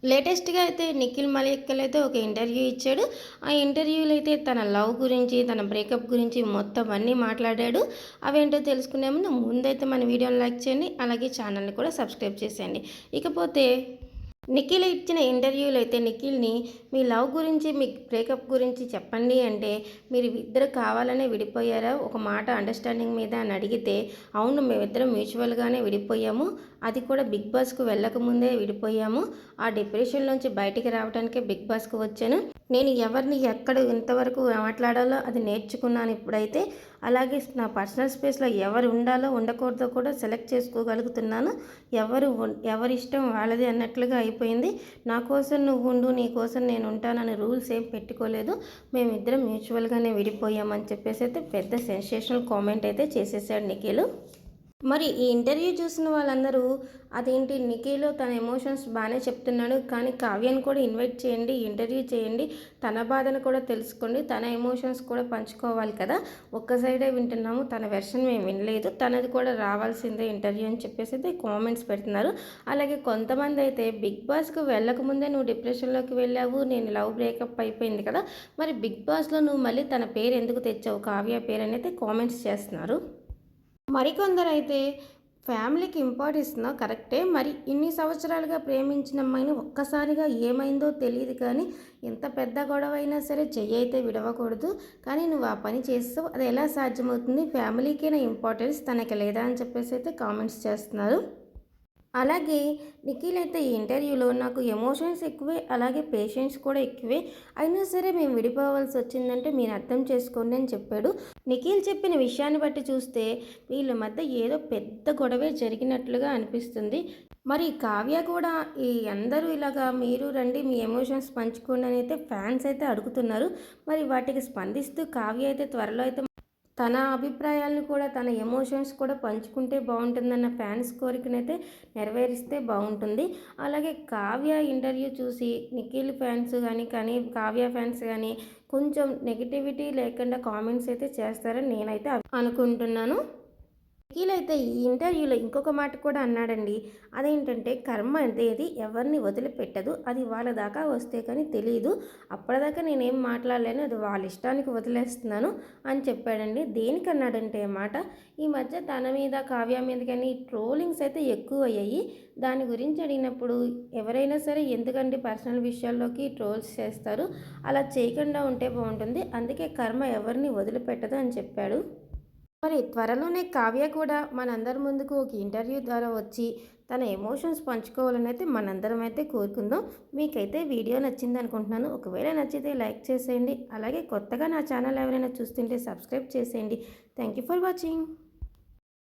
లేటెస్ట్‌గా అయితే నిఖిల్ మలేక్కల్ అయితే ఒక ఇంటర్వ్యూ ఇచ్చాడు. ఆ ఇంటర్వ్యూలో అయితే తన లవ్ గురించి, తన బ్రేకప్ గురించి మొత్తం అన్నీ మాట్లాడాడు. అవేంటో తెలుసుకునే ముందు ముందైతే మన వీడియోని లైక్ చేయండి. అలాగే ఛానల్‌ని కూడా సబ్స్క్రైబ్ చేసేయండి. ఇకపోతే నిఖిల్ ఇచ్చిన ఇంటర్వ్యూలో అయితే నిఖిల్‌ని మీ లవ్ గురించి, మీ బ్రేకప్ గురించి చెప్పండి అంటే, మీరు ఇద్దరు కావాలనే విడిపోయారా? ఒక మాట అండర్‌స్టాండింగ్ మీద అని అడిగితే, అవును మేమిద్దరం మ్యూచువల్‌గానే విడిపోయాము. అది కూడా బిగ్ బాస్‌కి వెళ్ళకముందే విడిపోయాము. ఆ డిప్రెషన్‌లోంచి బయటికి రావడానికే బిగ్ బాస్‌కి వచ్చాను. నేను ఎవరిని ఎక్కడ ఎంతవరకు మాట్లాడాలో అది నేర్చుకున్నాను ఇప్పుడైతే. అలాగే నా పర్సనల్ స్పేస్‌లో ఎవరు ఉండాలో, ఉండకూడదో కూడా సెలెక్ట్ చేసుకోగలుగుతున్నాను. ఎవరిష్టం వాళ్ళది అన్నట్లుగా అయిపోయింది. నా కోసం నువ్వు ఉండు, నీ కోసం నేను ఉంటానని రూల్స్ ఏం పెట్టుకోలేదు. మేమిద్దరం మ్యూచువల్‌గానే విడిపోయామని చెప్పేసి అయితే పెద్ద సెన్సేషనల్ కామెంట్ అయితే చేసేసాడు నిఖిల్. మరి ఈ ఇంటర్వ్యూ చూసిన వాళ్ళందరూ అదేంటి నిఖిల్ తన ఎమోషన్స్ బాగానే చెప్తున్నాడు, కానీ కావ్యని కూడా ఇన్వైట్ చేయండి, ఇంటర్వ్యూ చేయండి, తన బాధను కూడా తెలుసుకోండి, తన ఎమోషన్స్ కూడా పంచుకోవాలి కదా, ఒక్క సైడే వింటున్నాము, తన వెర్షన్ మేము వినలేదు, తనది కూడా రావాల్సిందే ఇంటర్వ్యూ అని చెప్పేసి అయితే కామెంట్స్ పెడుతున్నారు. అలాగే కొంతమంది అయితే బిగ్ బాస్కి వెళ్ళకముందే నువ్వు డిప్రెషన్లోకి వెళ్ళావు, నేను లవ్ బ్రేకప్ అయిపోయింది కదా, మరి బిగ్ బాస్లో నువ్వు మళ్ళీ తన పేరు ఎందుకు తెచ్చావు, కావ్య పేరు అని అయితే కామెంట్స్ చేస్తున్నారు. మరికొందరైతే ఫ్యామిలీకి ఇంపార్టెన్స్ ఇస్తున్నావు కరెక్టే. మరి ఇన్ని సంవత్సరాలుగా ప్రేమించిన అమ్మాయిని ఒక్కసారిగా ఏమైందో తెలియదు కానీ ఎంత పెద్ద గొడవ అయినా సరే చెయ్యి అయితే విడవకూడదు. కానీ నువ్వు ఆ పని చేస్తావు, అది ఎలా సాధ్యమవుతుంది? ఫ్యామిలీకేనా ఇంపార్టెన్స్, తనకి లేదా అని చెప్పేసి అయితే కామెంట్స్ చేస్తున్నారు. అలాగే నిఖిల్ అయితే ఈ ఇంటర్వ్యూలో నాకు ఎమోషన్స్ ఎక్కువే, అలాగే పేషెన్స్ కూడా ఎక్కువే, అయినా సరే మేము విడిపోవాల్సి వచ్చిందంటే మీరు అర్థం చేసుకోండి అని చెప్పాడు. నిఖిల్ చెప్పిన విషయాన్ని బట్టి చూస్తే వీళ్ళ మధ్య ఏదో పెద్ద గొడవే జరిగినట్లుగా అనిపిస్తుంది. మరి కావ్య కూడా ఈ అందరూ ఇలాగా మీరు రండి మీ ఎమోషన్స్ పంచుకోండి అని అయితే ఫ్యాన్స్ అయితే అడుగుతున్నారు. మరి వాటికి స్పందిస్తూ కావ్య అయితే త్వరలో అయితే తన అభిప్రాయాలను కూడా, తన ఎమోషన్స్ కూడా పంచుకుంటే బాగుంటుందన్న ఫ్యాన్స్ కోరికనైతే నెరవేరిస్తే బాగుంటుంది. అలాగే కావ్య ఇంటర్వ్యూ చూసి నిఖిల్ ఫ్యాన్స్ కానీ కావ్య ఫ్యాన్స్ కానీ కొంచెం నెగిటివిటీ లేకుండా కామెంట్స్ అయితే చేస్తారని నేనైతే అనుకుంటున్నాను. నిఖిల్ అయితే ఈ ఇంటర్వ్యూలో ఇంకొక మాట కూడా అన్నాడండి. అదేంటంటే కర్మ అనేది ఎవరిని వదిలిపెట్టదు, అది వాళ్ళ దాకా వస్తే కానీ తెలియదు, అప్పటిదాకా నేనేం మాట్లాడలేను, అది వాళ్ళ ఇష్టానికి వదిలేస్తున్నాను అని చెప్పాడండి. దేనికన్నాడంటే మాట ఈ మధ్య తన మీద కావ్య మీద కానీ ట్రోలింగ్స్ అయితే ఎక్కువ అయ్యాయి. దాని గురించి అడిగినప్పుడు ఎవరైనా సరే ఎందుకండి పర్సనల్ విషయాల్లోకి ట్రోల్స్ చేస్తారు, అలా చేయకుండా ఉంటే బాగుంటుంది, అందుకే కర్మ ఎవరిని వదిలిపెట్టదు అని చెప్పాడు. మరి త్వరలోనే కావ్య కూడా మనందరి ముందుకు ఒక ఇంటర్వ్యూ ద్వారా వచ్చి తన ఎమోషన్స్ పంచుకోవాలని అయితే మనందరం అయితే కోరుకుందాం. మీకైతే వీడియో నచ్చింది అనుకుంటున్నాను. ఒకవేళ నచ్చితే లైక్ చేసేయండి. అలాగే కొత్తగా నా ఛానల్ ఎవరైనా చూస్తుంటే సబ్స్క్రైబ్ చేసేయండి. Thank you for watching.